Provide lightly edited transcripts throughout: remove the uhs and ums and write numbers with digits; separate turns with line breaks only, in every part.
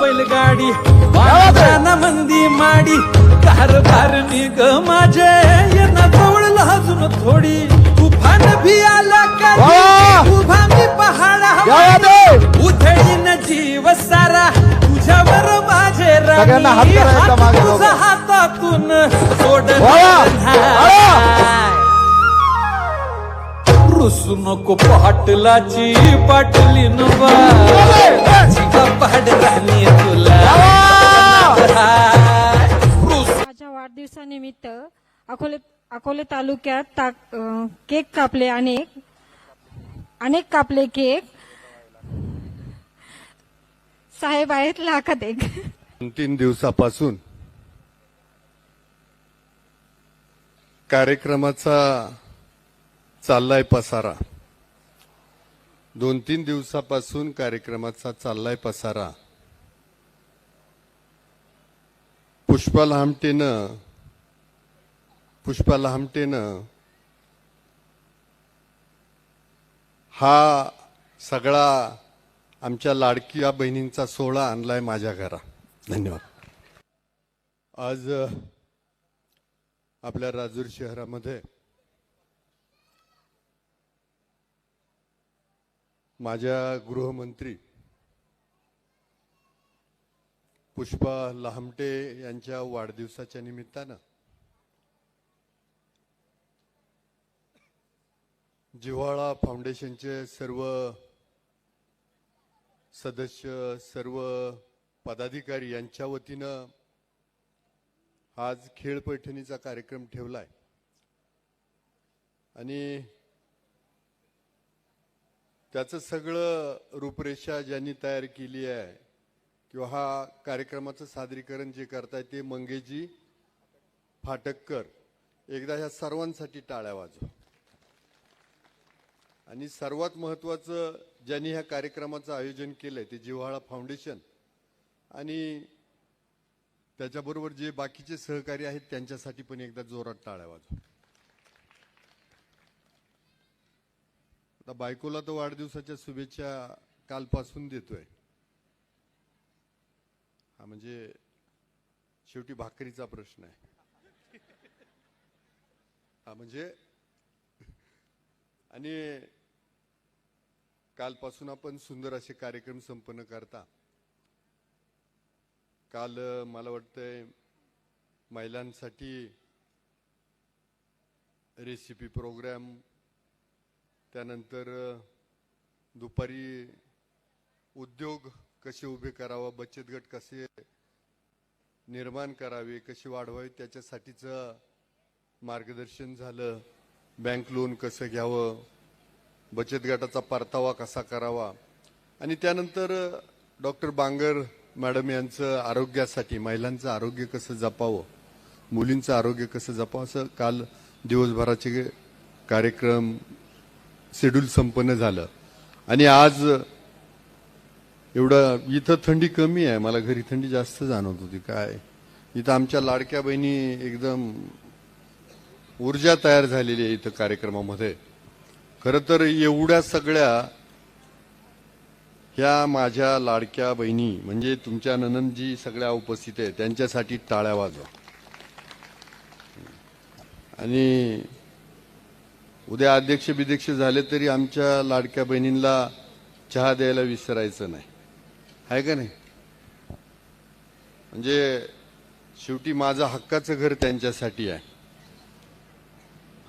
बैलगाडी वाहना मंदी माडी कारभार निग माझे येणं जवळ अजून थोडी तुफान भी आला का उभा मी पहाडा उधळीन जीव सारा तुझ्यावर माझे राणी तुझा हातातून रुसू नको पाटलाची पाटली पाड राणी तुला
माझ्या वाढदिवसानिमित्त अकोले तालुक्यात केक कापले, अनेक कापले केक. साहेब आहेत लाखात एक.
3 दिवसापासून कार्यक्रमाचा चाललाय पसारा. 2-3 दिवसापासून कार्यक्रमाचा चाललाय पसारा. पुष्पा लहामटेनं हा सगळा आमच्या लाडक्या बहिणींचा सोहळा आणलाय माझ्या घरा. धन्यवाद. आज आपल्या राजूर शहरामध्ये माझ्या गृहमंत्री पुष्पा लहामटे यांच्या वाढदिवसाच्या निमित्तानं जिव्हाळा फाउंडेशनचे सर्व सदस्य, सर्व पदाधिकारी यांच्या वतीनं आज खेळ पैठणीचा कार्यक्रम ठेवलाय. आणि त्याचं सगळं रूपरेषा ज्यांनी तयार केली आहे किंवा हा कार्यक्रमाचं सादरीकरण जे करताय ते मंगेशजी फाटककर. एकदा ह्या सर्वांसाठी टाळ्या वाजवा. आणि सर्वात महत्त्वाचं ज्यांनी ह्या कार्यक्रमाचं आयोजन केलंय ते जिव्हाळा फाउंडेशन आणि त्याच्याबरोबर जे बाकीचे सहकारी आहेत त्यांच्यासाठी पण एकदा जोरात टाळ्या वाजवा. आता बायकोला तर वाढदिवसाच्या शुभेच्छा कालपासून देतोय. हा म्हणजे शेवटी भाकरीचा प्रश्न आहे. हा म्हणजे आणि कालपासून आपण सुंदर असे कार्यक्रम संपन्न करता. काल मला वाटतंय महिलांसाठी रेसिपी प्रोग्राम, त्यानंतर दुपारी उद्योग कसे उभे करावा, बचत गट कसे निर्माण करावे, कसे वाढवावे त्याच्यासाठीचं मार्गदर्शन झालं. बँक लोन कसं घ्यावं, बचत गटाचा परतावा कसा करावा आणि त्यानंतर डॉक्टर बांगर मॅडम यांचं आरोग्यासाठी महिलांचं आरोग्य कसं जपावं, मुलींचं आरोग्य कसं जपावं असं काल दिवसभराचे कार्यक्रम शेड्यूल संपन्न झालं. आणि आज एवढं इथं थंडी कमी आहे, मला घरी थंडी जास्त जाणवत होती. काय इथं आमच्या लाडक्या बहिणी एकदम ऊर्जा तयार झालेली आहे इथं कार्यक्रमामध्ये. खरं तर एवढ्या सगळ्या ह्या माझ्या लाडक्या बहिणी म्हणजे तुमच्या ननंदजी सगळ्या उपस्थित आहेत त्यांच्यासाठी टाळ्या वाजवा. आणि उद्या अध्यक्ष बिध्यक्ष झाले तरी आमच्या लाडक्या बहिणींना चहा द्यायला विसरायचं नाही, आहे का नाही? म्हणजे शेवटी माझं हक्काचं घर त्यांच्यासाठी आहे.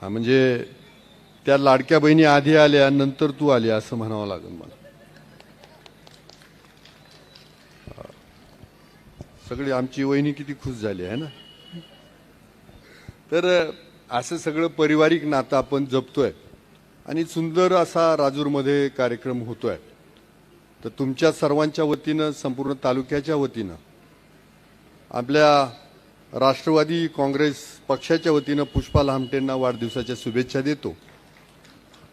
हा म्हणजे त्या लाडक्या बहिणी आधी आल्या नंतर तू आली असं म्हणावं लागेल मला. सगळी आमची वहिनी किती खुश झाली आहे ना. तर असं सगळं पारिवारिक नातं आपण जपतोय आणि सुंदर असा राजूरमध्ये कार्यक्रम होतोय. तर तुमच्या सर्वांच्या वतीनं, संपूर्ण तालुक्याच्या वतीनं, आपल्या राष्ट्रवादी काँग्रेस पक्षाच्या वतीनं पुष्पा लहामटेंना वाढदिवसाच्या शुभेच्छा देतो.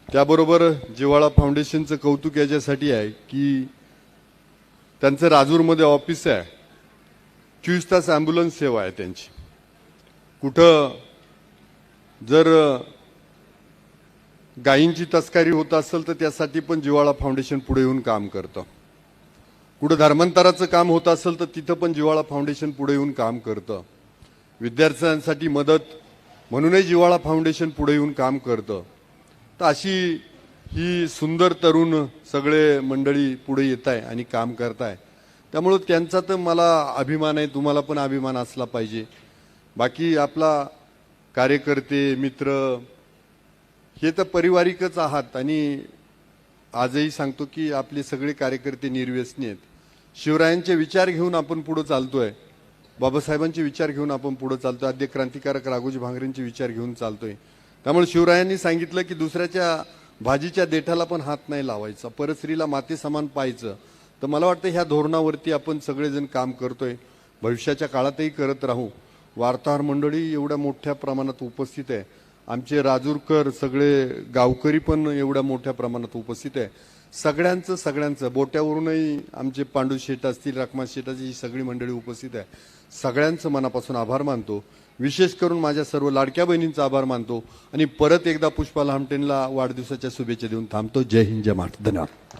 त्याबरोबर जिव्हाळा फाउंडेशनचं कौतुक याच्यासाठी आहे की त्यांचं राजूरमध्ये ऑफिस आहे, 24 तास ॲम्ब्युलन्स सेवा आहे त्यांची. कुठं जर गायींची तस्करी होत असेल तर त्यासाठी पण जिव्हाळा फाउंडेशन पुढे येऊन काम करतं. कुठं धर्मांतराचं काम होत असेल तर तिथं पण जिव्हाळा फाउंडेशन पुढे येऊन काम करतं. विद्यार्थ्यांसाठी मदत म्हणूनही जिव्हाळा फाउंडेशन पुढे येऊन काम करतं. तर अशी ही सुंदर तरुण सगळे मंडळी पुढे येत आहे आणि काम करताय. त्यामुळं त्यांचा तर मला अभिमान आहे, तुम्हाला पण अभिमान असला पाहिजे. बाकी आपला कार्यकर्ते मित्र हे तर पारिवारिकच आहात आणि आजही सांगतो की आपले सगळे कार्यकर्ते निर्व्यसनी आहेत. शिवरायांचे विचार घेऊन आपण पुढे चालतोय, बाबासाहेबांचे विचार घेऊन आपण पुढे चालतोय, आद्य क्रांतिकारक राघोजी भांगरेंचे विचार घेऊन चालतोय. त्यामुळे शिवरायांनी सांगितलं की दुसऱ्याच्या भाजीच्या देठाला पण हात नाही लावायचा, परस्त्रीला माते समान पाहायचं. तर मला वाटतं ह्या धोरणावरती आपण सगळेजण काम करतोय, भविष्याच्या काळातही करत राहू. वार्ताहर मंडळी एवढ्या मोठ्या प्रमाणात उपस्थित आहे, आमचे राजूरकर सगळे गावकरी पण एवढ्या मोठ्या प्रमाणात उपस्थित आहे. सगळ्यांचं बोट्यावरूनही आमचे पांडू शेठ असतील, रखमा शेठाची ही सगळी मंडळी उपस्थित आहे. सगळ्यांचं मनापासून आभार मानतो. विशेष करून माझ्या सर्व लाडक्या बहिणींचा आभार मानतो आणि परत एकदा पुष्पा लहामटेंना वाढदिवसाच्या शुभेच्छा देऊन थांबतो. जय हिंद, जय महाराष्ट्र. धन्यवाद.